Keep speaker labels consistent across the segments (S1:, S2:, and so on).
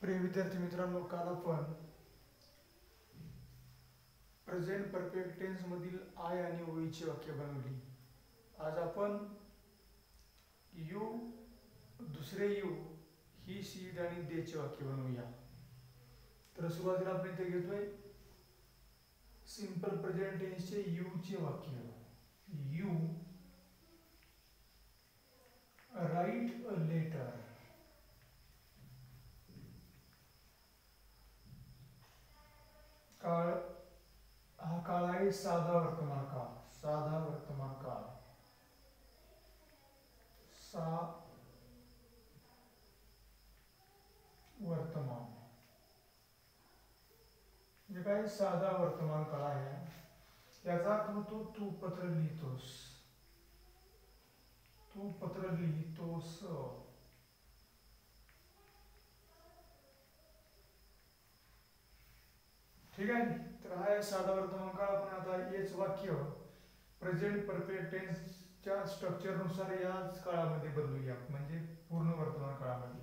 S1: प्रिय विद्यार्थी मित्रांनो, काल आपण प्रेझेंट परफेक्ट टेन्स मधील आय आणि ओईची वाक्य बनवली. आज आपण यू, दुसरे यू, ही, शी, इट आणि देचे वाक्य बनवूया. तर सुरुवातीला आपण इथे घेतोय सिंपल प्रेझेंट टेन्सचे यूचे वाक्य. You write a letter. काळ हा काळ आहे साधा वर्तमान काळ. साधा वर्तमान काळ. वर्तमान म्हणजे काय? साधा वर्तमान काळ आहे. याचा अर्थ होतो तू पत्र लिहितोस. तू पत्र लिहितोस. ठीक आहे. तर हा आहे साधा वर्तमान काळ. आपण आता हेच वाक्य प्रेझेंट परफेक्ट टेन्सच्या स्ट्रक्चरनुसार याच काळामध्ये बदलूया, म्हणजे पूर्ण वर्तमान काळामध्ये.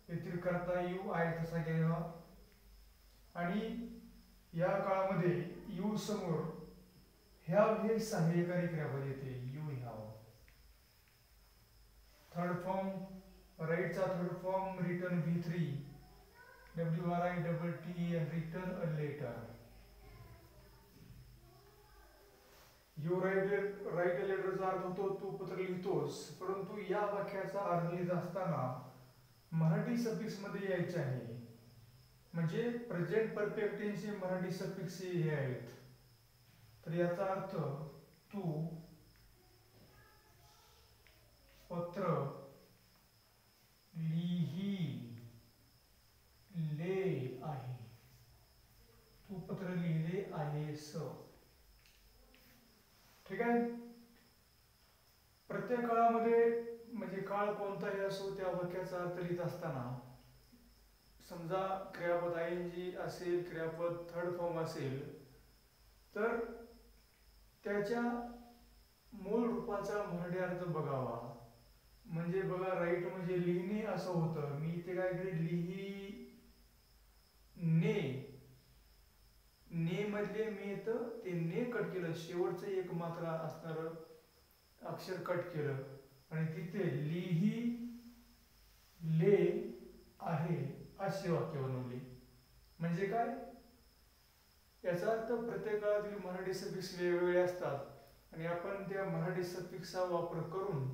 S1: येथील करता यू आहे तसा घ्यावा आणि या काळामध्ये यू समोर हॅव हे सहाय्यकारी क्रियापद येते. You have. थर्ड फॉर्म राईटचा third form return V3 WRITT and return a letter. You write a लेटरचा अर्थ होतो तू पत्र लिहितोस, परंतु या वाक्याचा अर्थ लिहित असताना मराठी सफिक्स मध्ये यायचे आहे. म्हणजे प्रेझेंट परफेक्ट टेन्सचे मराठी सफिक्स हे आहेत. तर याचा अर्थ तू पत्र लिहिले आहे. तू पत्र लिहिले आहेस. ठीक आहे. प्रत्येक काळामध्ये म्हणजे काळ कोणताही असो त्या वाक्याचा अर्थ लिहित असताना समजा क्रियापद ING असेल, क्रियापद थर्ड फॉर्म असेल, तर त्याच्या मूळ रूपाचा मराठी अर्थ बघावा. म्हणजे बघा, राईट म्हणजे लिहिणे असं होतं. मी इथे काय केले, ने मधले मी ते ने कट केलं. शेवटचं एक मात्रा असणार अक्षर कट केलं आणि तिथे लिहिले आहे असे वाक्य बनवले. म्हणजे काय? याचा अर्थ प्रत्येक काळातील मराठी सफिक्स वेगवेगळे असतात आणि आपण त्या मराठी सफिक्सचा वापर करून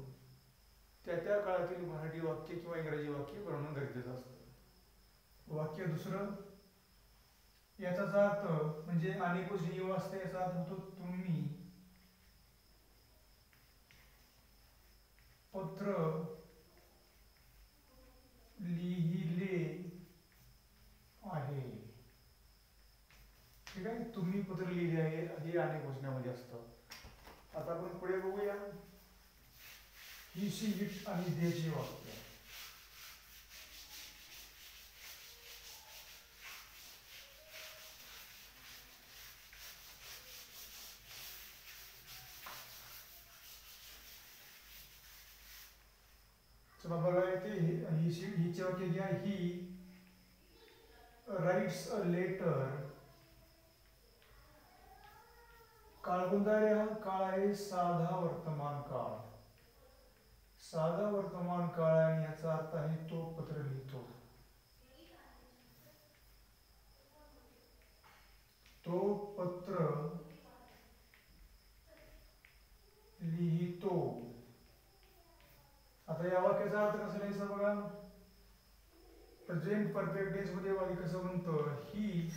S1: त्या त्या काळातील मराठी वाक्य किंवा इंग्रजी वाक्य बनवणं गरजेचं असतं. वाक्य दुसरं, याचाच अर्थ म्हणजे अनेक गोष्टी येऊ असते. याचा अर्थ होतो तुम्ही पत्र लिहिले आहे. ठीक आहे. तुम्ही पत्र लिहिले आहे हे अनेक वचनामध्ये असतं. आता आपण पुढे बघूया ही, शी, इट आणि देचे वाक्य. चला बघा, येते हिचे वाक्य घ्या. He writes a letter. काळ कोणता आहे? हा काळ आहे साधा वर्तमान काळ. साधा वर्तमान काळ आणि याचा अर्थ आहे तो पत्र लिहितो. तो पत्र लिहितो. आता या वाक्याचा अर्थ कसा लिहायचा बघा. प्रेझेंट परफेक्ट टेन्स मध्ये वाक्य कसं म्हणतं, ही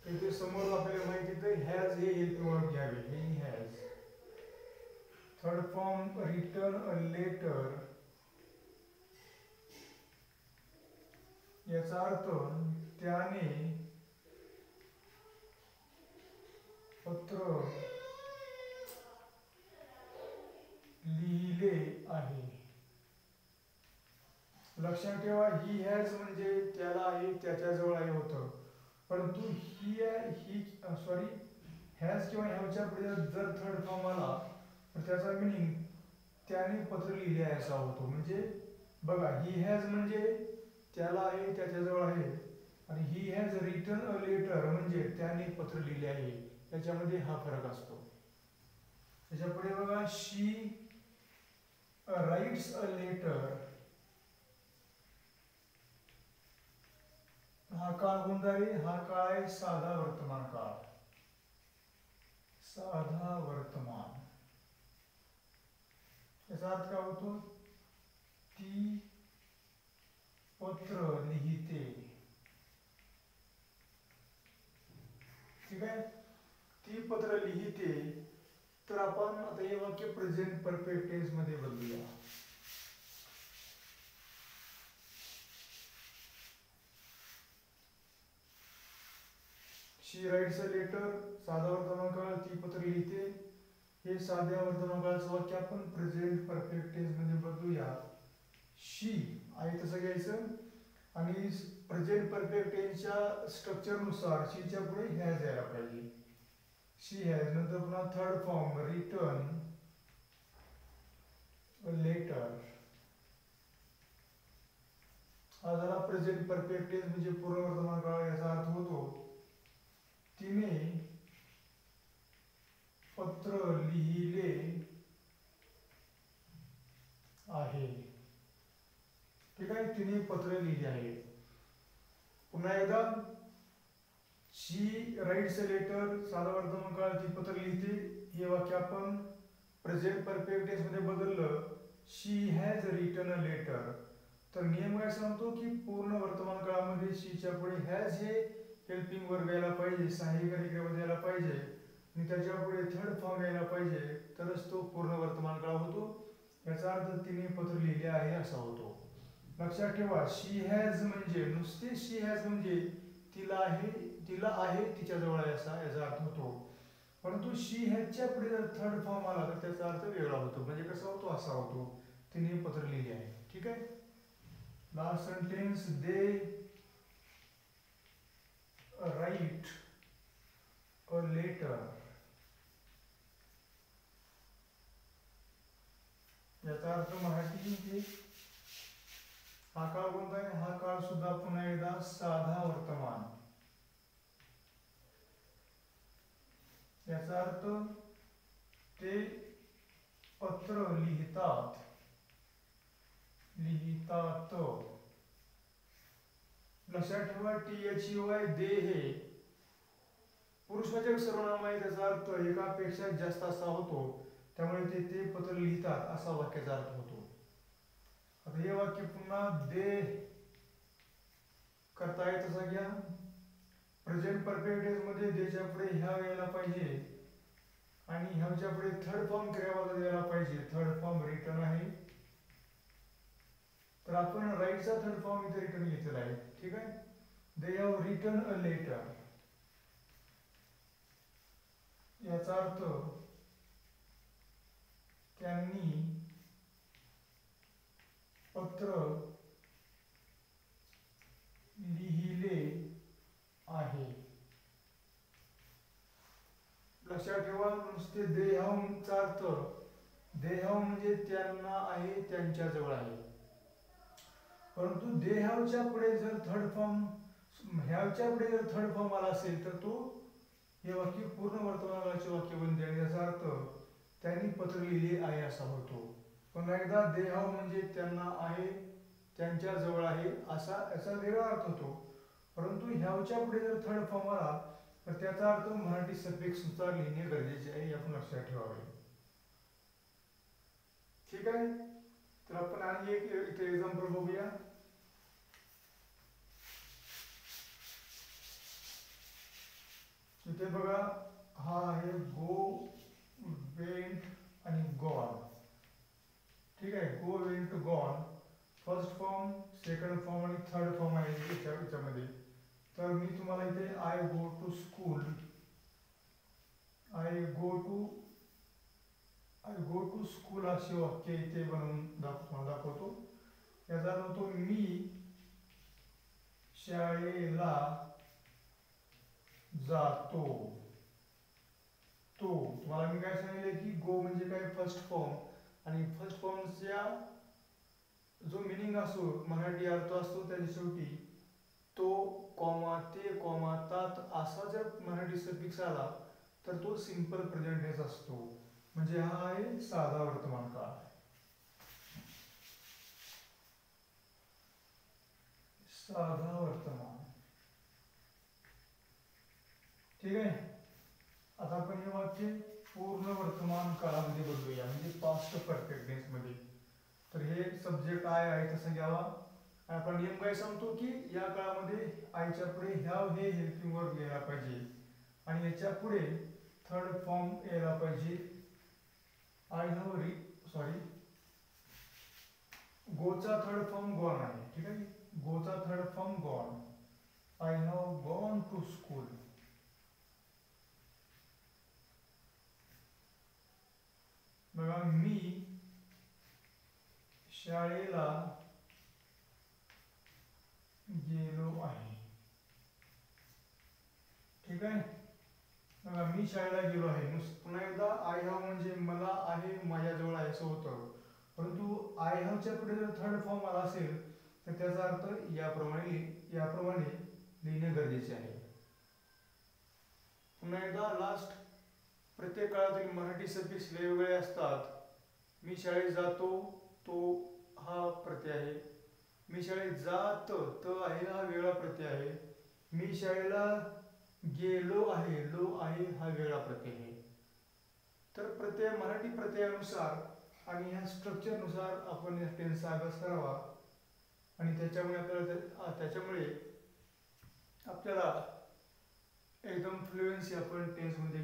S1: त्याचे समोर आपल्याला माहिती आहे हॅज हे हेल्प वर्ब घ्यावे. He has. Third form written a letter. याचा अर्थ त्याने पत्र लिहिले आहे. लक्षात ठेवा, ही हॅज म्हणजे त्याला आहे, त्याच्याजवळ आहे होतं, परंतु हॅज किंवा हॅवच्या पुढे जर थर्ड फॉर्म आला तर त्याचा मिनिंग त्याने पत्र लिहिले आहे असा होतो. म्हणजे बघा, ही हॅज म्हणजे त्याला आहे त्याच्याजवळ आहे, आणि he has written a letter म्हणजे त्याने पत्र लिहिले आहे, याच्यामध्ये हा फरक असतो. त्याच्यापुढे बघा, शी राइट्स अ लेटर. हा काळ कोणता आहे? हा काळ आहे साधा वर्तमान काळ. साधा वर्तमान. याचा अर्थ काय होतो? ती पत्र लिहिते. ठीक आहे, ती पत्र लिहिते. तर आपण आता हे वाक्य प्रेझेंट परफेक्ट टेन्स मध्ये बदलूया. शी राइट्स अ लेटर, साधा वर्तमान काळ, ती पत्र लिहिते. हे साध्या वर्तमान काळाचं वाक्य आपण प्रेझेंट परफेक्ट टेन्स मध्ये बदलूया. शी आहे तसं घ्यायचं, आणि प्रेझेंट परफेक्ट टेन्सच्या स्ट्रक्चरनुसार शीच्या पुढे हॅज यायला पाहिजे. शी हॅज, नंतर पुन्हा third form written a letter. हा झाला प्रेझेंट परफेक्ट टेन्स म्हणजे पूर्ण वर्तमान काळ. याचा अर्थ होतो तिने पत्र लिहिले आहे. ठीक आहे, तिने पत्र लिहिले आहे. पुन्हा एकदा, शी राइट्स अ लेटर, साधा वर्तमान काळ, ती पत्र लिहिते. हे वाक्य आपण प्रेझेंट परफेक्ट टेन्स मध्ये बदललं, शी हॅज रिटन अ लेटर. तर नियम काय सांगतो की पूर्ण वर्तमान काळामध्ये शीच्या पुढे हॅज हे हेल्पिंग वर्ब यायला पाहिजे, सहाय्यकारी क्रियापद यायला पाहिजे, आणि त्याच्या पुढे थर्ड फॉर्म यायला पाहिजे, तरच तो पूर्ण वर्तमान काळ होतो. याचा अर्थ तिने पत्र लिहिले आहे असा होतो. लक्षात ठेवा, शी हॅज म्हणजे नुसते शी हॅज म्हणजे तिला आहे तिच्याजवळ आहे असा याचा अर्थ होतो. परंतु शी हॅजच्या पुढे जर थर्ड फॉर्म आला तर त्याचा अर्थ वेगळा होतो. म्हणजे कसा होतो? असा होतो, तिने पत्र लिहिले आहे. ठीक आहे, last sentence, they write a letter. याचा अर्थ मराठी, हा काळ कोणता आहे? हा काळ सुद्धा पुन्हा एकदा साधा वर्तमान. याचा अर्थ ते पत्र लिहितात. लक्षात ठेवा, THEY दे हे पुरुषवाचक सर्वनाम आहे. त्याचा अर्थ एकापेक्षा जास्त असा होतो, त्यामुळे ते पत्र लिहितात असा वाक्याचा अर्थ होतो. आता हे वाक्य पुन्हा दे करता येत तसा घ्या. प्रेझेंट परफेक्ट टेन्स मध्ये देच्या पुढे ह्या यायला पाहिजे, आणि ह्याच्या पुढे थर्ड फॉर्म क्रियापद यायला पाहिजे. थर्ड फॉर्म रिटर्न आहे, तर आपण राईटचा थर्ड फॉर्म इथे रिटर्न घेतलेला आहे. ठीक आहे, they have written a letter. याचा अर्थ त्यांनी पत्र लिहिले आहे. लक्षात ठेवा, नुसते दे हॅवचा अर्थ, दे हॅव म्हणजे त्यांना आहे, त्यांच्याजवळ आहे. परंतु दे हॅवच्या पुढे जर थर्ड फॉर्म, ह्याच्या पुढे जर थर्ड फॉर्म आला असेल तर तो हे वाक्य पूर्ण वर्तमानाचे वाक्य बनते, आणि याचा अर्थ त्यांनी पत्र लिहिले आहे असा होतो. पुन्हा एकदा, दे हॅव म्हणजे त्यांना आहे, त्यांच्याजवळ आहे असा याचा वेगळा अर्थ होतो. परंतु ह्याच्या पुढे जर थर्ड फॉर्म आला तर त्याचा अर्थ मराठी सफिक्स नुसार लिहिणे गरजेचे आहे, आपण लक्षात ठेवावे. ठीक आहे, तर आपण आणि एक इथे एक्झाम्पल बघूया. इथे बघा, हा आहे गो, वेंट आणि गॉन. ठीक आहे, go, went, gone first form, second form आणि थर्ड फॉर्म आहे याच्यामध्ये. तर मी तुम्हाला इथे I go to school, I go to school असे वाक्य इथे बनवून दाखवतो. याचा अर्थ होतो मी शाळेला जातो. तुम्हाला मी काय सांगितलं की गो म्हणजे काय? फर्स्ट फॉर्म, आणि फर्स्ट फॉर्मच्या जो मिनिंग असो, मराठी अर्थ असतो त्याच्या शेवटी तो कॉमा ते कॉमा तात असा जर मराठी सफिक्स आला तर तो सिंपल प्रेझेंट टेन्स असतो. म्हणजे हा आहे साधा वर्तमान काळ. साधा वर्तमान. ठीक आहे. आता आपण हे वाक्य पूर्ण वर्तमान काळामध्ये बदलूया, म्हणजे पास्ट परफेक्ट टेन्स मध्ये. तर हे सब्जेक्ट आहे तसं घ्यावा. आपण नियम काय सांगतो की या काळामध्ये आयच्या पुढे हॅव हे हेल्पिंग वर्ब यायला पाहिजे आणि याच्या पुढे थर्ड फॉर्म यायला पाहिजे. आय हॅव गोचा थर्ड फॉर्म गॉन आहे. ठीक आहे. गोचा third form gone. I have gone to school. बघा, मी शाळेला गेलो आहे. ठीक आहे. बघा, मी शाळेला गेलो आहे. पुन्हा एकदा आय हॅव म्हणजे मला आहे, माझ्याजवळ आहे असं होतं. परंतु आय हॅवच्या पुढे जर थर्ड फॉर्म आला असेल तर त्याचा अर्थ याप्रमाणे लिहिणे गरजेचे आहे. पुन्हा एकदा लास्ट, प्रत्येक काळातील मराठी सफिक्स वेगवेगळे असतात. मी शाळेत जातो, तो हा प्रत्यय आहे. मी शाळेत जात, त आहे हा वेगळा प्रत्यय आहे. मी शाळेला गेलो आहे, लो आहे हा वेगळा प्रत्यय आहे. तर मराठी प्रत्ययानुसार आणि ह्या स्ट्रक्चरनुसार आपण या टेन्सचा अभ्यास करावा आणि त्याच्यामुळे आपल्याला एकदम फ्लुएन्सी आपण टेन्समध्ये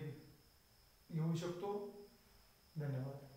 S1: घेऊ शकतो. धन्यवाद.